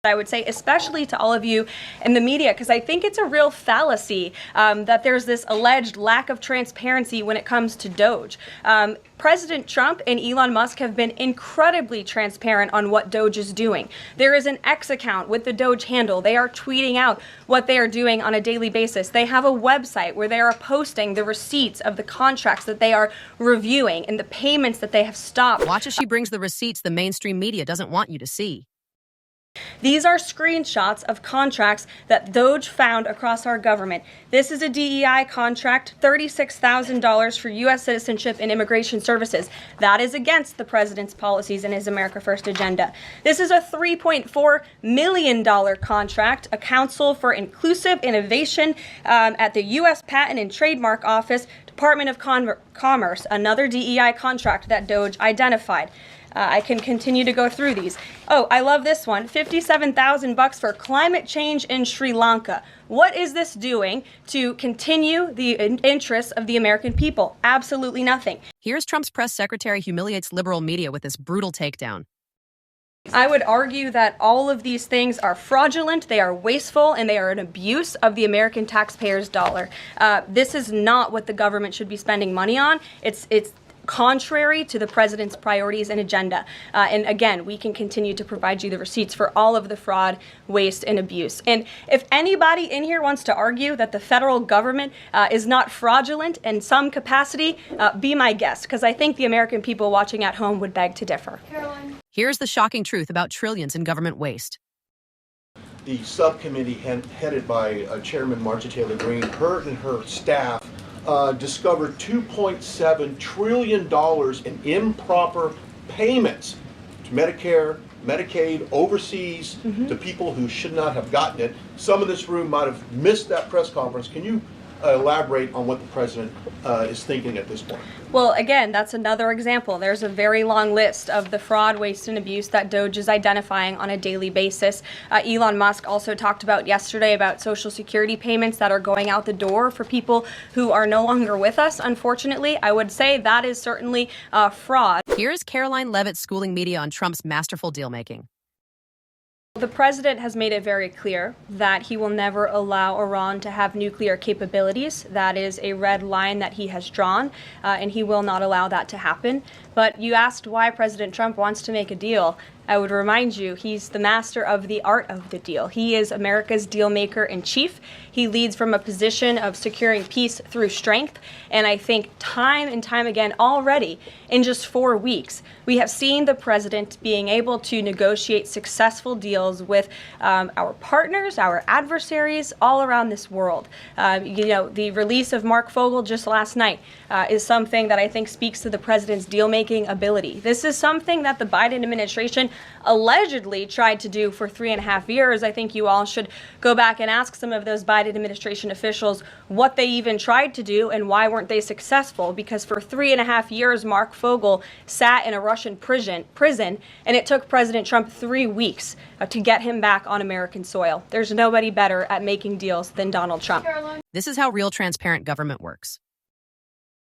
I would say, especially to all of you in the media, because I think it's a real fallacy that there's this alleged lack of transparency when it comes to Doge. President Trump and Elon Musk have been incredibly transparent on what Doge is doing. There is an X account with the Doge handle. They are tweeting out what they are doing on a daily basis. They have a website where they are posting the receipts of the contracts that they are reviewing and the payments that they have stopped. Watch as she brings the receipts the mainstream media doesn't want you to see. These are screenshots of contracts that Doge found across our government. This is a DEI contract, $36,000 for U.S. citizenship and immigration services. That is against the president's policies and his America First agenda. This is a $3.4 million contract, a Council for Inclusive Innovation at the U.S. Patent and Trademark Office, Department of Commerce, another DEI contract that Doge identified. I can continue to go through these. Oh, I love this one. $57,000 for climate change in Sri Lanka. What is this doing to continue the interests of the American people? Absolutely nothing. Here's Trump's press secretary humiliates liberal media with this brutal takedown. I would argue that all of these things are fraudulent, they are wasteful, and they are an abuse of the American taxpayer's dollar. This is not what the government should be spending money on. It's contrary to the president's priorities and agenda. And again, we can continue to provide you the receipts for all of the fraud, waste, and abuse. And if anybody in here wants to argue that the federal government is not fraudulent in some capacity, be my guest, because I think the American people watching at home would beg to differ. Caroline. Here's the shocking truth about trillions in government waste. The subcommittee headed by Chairman Marjorie Taylor Greene, her and her staff discovered $2.7 trillion in improper payments to Medicare, Medicaid, overseas, to people who should not have gotten it. Some of this room might have missed that press conference. Can you elaborate on what the president is thinking at this point? Well, again, that's another example. There's a very long list of the fraud, waste, and abuse that Doge is identifying on a daily basis. Elon Musk also talked about yesterday about Social Security payments that are going out the door for people who are no longer with us, unfortunately. I would say that is certainly fraud. Here's Caroline Leavitt schooling media on Trump's masterful deal-making. The president has made it very clear that he will never allow Iran to have nuclear capabilities. That is a red line that he has drawn, and he will not allow that to happen. But you asked why President Trump wants to make a deal. I would remind you, he's the master of the art of the deal. He is America's deal maker in chief. He leads from a position of securing peace through strength. And I think time and time again already, in just 4 weeks, we have seen the president being able to negotiate successful deals with our partners, our adversaries all around this world. The release of Mark Fogel just last night is something that I think speaks to the president's deal-making ability. This is something that the Biden administration allegedly tried to do for 3.5 years. I think you all should go back and ask some of those Biden administration officials what they even tried to do and why weren't they successful, because for 3.5 years Mark Fogel sat in a Russian prison and it took President Trump 3 weeks to get him back on American soil. There's nobody better at making deals than Donald Trump. This is how real transparent government works.